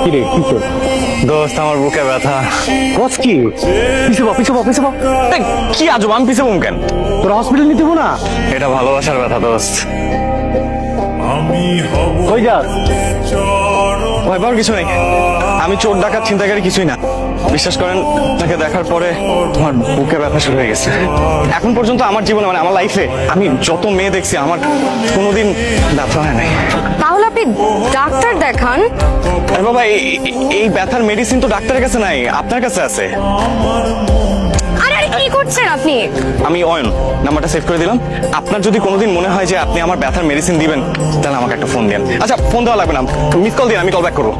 কিরে কি তোর দোস্ত আমার বুকে ব্যথা। কস কি পিছু বা এই, কি আজব, আমি পিছে কেন? তোর হসপিটাল নিতে না? এটা ভালোবাসার ব্যথা দোস্ত। কই যাস? ভয় পাওয়ার কিছু নেই, আমি চোর ডাকাত ছিনতাইকারী কিছুই না। বিশ্বাস করেন, তাকে দেখার পরে তোমার বুকে ব্যথা শুরু হয়ে গেছে। এখন পর্যন্ত আমার জীবনে মানে আমার লাইফে আমি যত মেয়ে দেখছি আমার কোনোদিন ব্যথা হয় নাই। তাহলে আপনি ডাক্তার দেখান। আরে বাবা, এই ব্যথার মেডিসিন তো ডাক্তারের কাছে নাই, আপনার কাছে আছে। আরে আরে কি করছেন আপনি? আমি অয়ন, নাম্বারটা সেভ করে দিলাম। আপনার যদি কোনোদিন মনে হয় যে আপনি আমার ব্যথার মেডিসিন দিবেন, তাহলে আমাকে একটা ফোন দেন। আচ্ছা, ফোন দেওয়া লাগবে না, মিস কল দিন, আমি কল ব্যাক করবো।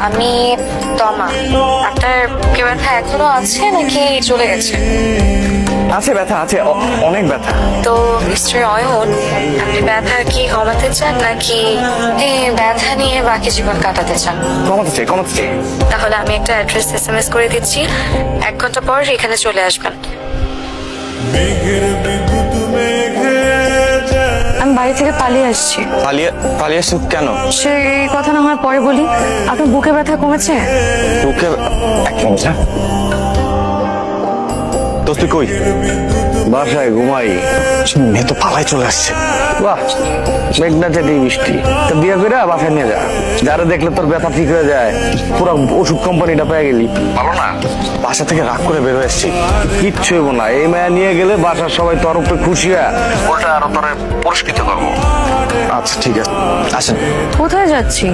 আমি তমা। আপনার বুকে ব্যথা এখনো আছে নাকি চলে গেছে? আছে, ব্যথা আছে, অনেক ব্যথা। তো মিস্টার অয়ন, আপনি ব্যথা কি কমাতে চান নাকি এই ব্যথা নিয়ে বাকি জীবন কাটাতে চান? কমাতে চাই। তাহলে আমি একটা অ্যাড্রেস SMS করে দিচ্ছি, 1 ঘন্টা পর এখানে চলে আসবেন। আমি বাড়ি থেকে পালিয়ে আসছি। পালিয়ে আসছেন কেন? সেই কথা না হয় পরে বলি। আপনার বুকে ব্যথা কমেছে? বুকে এক মিনিট, হ্যাঁ। দোস্ত তুই কই? বাসায় ঘুমাই। মেয়ে তো পালাই চলে আসছে। বাহ, মেঘনা চাটি বৃষ্টি। তা বিয়ে করে বাসায় নিয়ে যা, যারা দেখলে তোর ব্যথা ঠিক হয়ে যায়। পুরো ওষুধ কোম্পানিটা পেয়ে গেলি। ভালো না? বাসা থেকে রাগ করে বের হয়ে এসছি। কিচ্ছু হইব না, এই মায়া নিয়ে গেলে বাসার সবাই তোর উপরে খুশি হয়, ওটা আরো তোর পুরস্কৃত করবো। আচ্ছা ঠিক আছে, আসেন। কোথায় যাচ্ছি?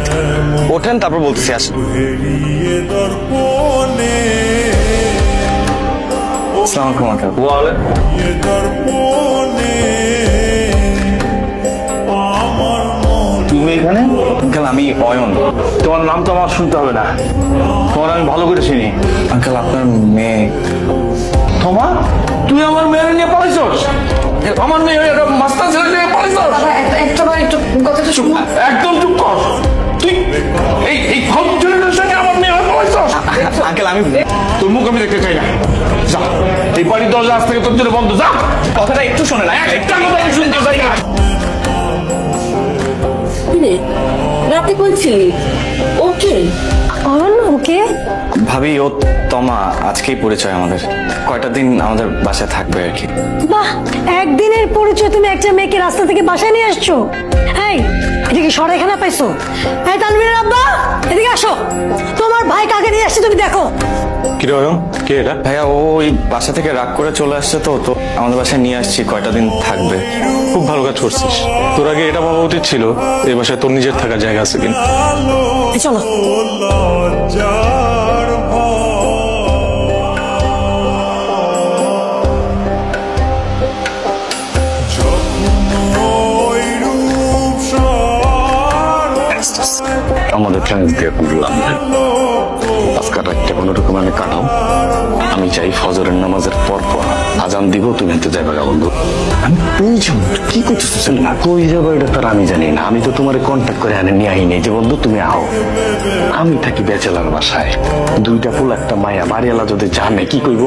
ওঠেন, তারপর বলতেছি, আসেন। আসসালামু আলাইকুম। তুমি এখানে? আঙ্কেল, আমি অয়ন। তোমার নাম তো আমার শুনতে হবে না, তোমার আমি ভালো করে চিনি। আঙ্কেল, আপনার মেয়ে। তোমার? তুই আমার মেয়ে নিয়ে পালাইছস? আমার মেয়ে মাস্টার ছেলে নিয়ে পালাইছস? একটু কথাটা চুপ, একদম চুপ কর। তুই এই ফালতু ছেলেটার সঙ্গে আমার মেয়ে হয়ে পালাইছস? আঙ্কেল, আমি তোর মুখ আমি দেখতে চাই না। যা, এই বাড়ির দরজা আজ থেকে তোর জন্য বন্ধ। যা, কথাটা একটু শোনে না। একটা কথা আমি শুনতে চাই না। রাতে বলছিলি ওকে? অয়ন ওকে? ভাবি, ও তমা। আজকেই পরিচয় আমাদের, কয়টা দিন আমাদের বাসায় থাকবে আর কি। বাহ, একদিনের পরিচয় তুমি একটা মেয়েকে রাস্তা থেকে বাসায় নিয়ে আসছো? এই, এদিকে সরেখানা পাইছো? এই তানভীরের আব্বা, এদিকে আসো। তোমার ভাই কাকে নিয়ে আসছে তুমি দেখো। কি রে অয়ন, কে এটা? ভাইয়া, ও ওই বাসা থেকে রাগ করে চলে আসছে, তো আমাদের বাসায় নিয়ে আসছি, কয়টা দিন থাকবে। খুব ভালো কাজ করছিস। তোর আগে এটা ভাবা উচিত ছিল এই বাসায় তোর নিজের থাকার জায়গা আছে কিনা। এই চলো। আমাদের ফ্রেন্ডস দিয়ে করলাম আজকাল রাতটা কোনো রকম আমি কাটাও। আমি চাই ফজরের নামাজের পর আজান দিব, তুমি হাতে যাইবা বন্ধু। আমি কই যাবো? কি করতেছিস? না কই যাবো এটা তার আমি জানি না। আমি তো তোমার কন্ট্যাক্ট করে আনে নিয়ে আইনি যে বন্ধু তুমি আও। আমি থাকি ব্যাচেলার বাসায়, 2টা ফুল একটা মায়া। বাড়িওয়ালা যদি জানে কি কইব?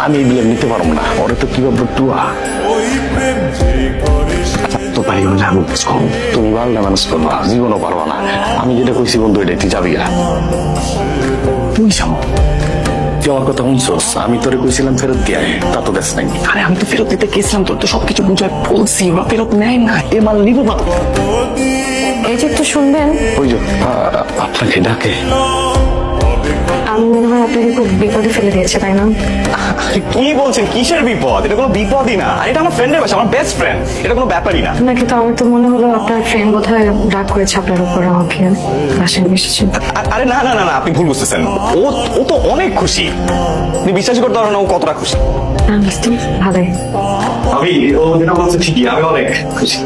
আমি এগুলো নিতে পারবো না। ওরা তো কি ভাববো টুয়া। তো পারি যাবো, তুমি বাংলা মানুষ করবা, জীবনও পারবা না। আমি যেটা কইছি বন্ধু, এটা তুই যাবি না। তুই যাবো, তুই আমার কথা শুনছস? আমি তোরে কইছিলাম ফেরত দিয়ে, তা তো দেশ নাই। আরে আমি তো ফেরত দিতে গেছিলাম, তোর তো সবকিছু বুঝায় বলছি, ওরা ফেরত নেয় না। এ মাল নিবো না। এই যে একটু শুনবেন। ওই যে আপনাকে ডাকে। আমি মনে হয় আপনাকে খুব বিপদে ফেলে দিয়েছে, তাই না? কি বলছেন? কিসের বিপদ? এটা কোনো বিপদই না। আর এটা আমার ফ্রেন্ডের বাসা, আমার বেস্ট ফ্রেন্ড। এটা কোনো ব্যাপারই না। নাকি তো আমার তো মনে হলো আপনার ফ্রেন্ড বোধহয় রাগ করেছে আপনার উপর, আমাকে বাসায় নিয়ে এসেছে। আরে না না না না, আপনি ভুল বুঝতেছেন। ও তো অনেক খুশি, আপনি বিশ্বাসই করতে পারেন না ও কতটা খুশি। আমি ভালোই। আমি ও যেটা বলছে ঠিকই, আমি অনেক খুশি।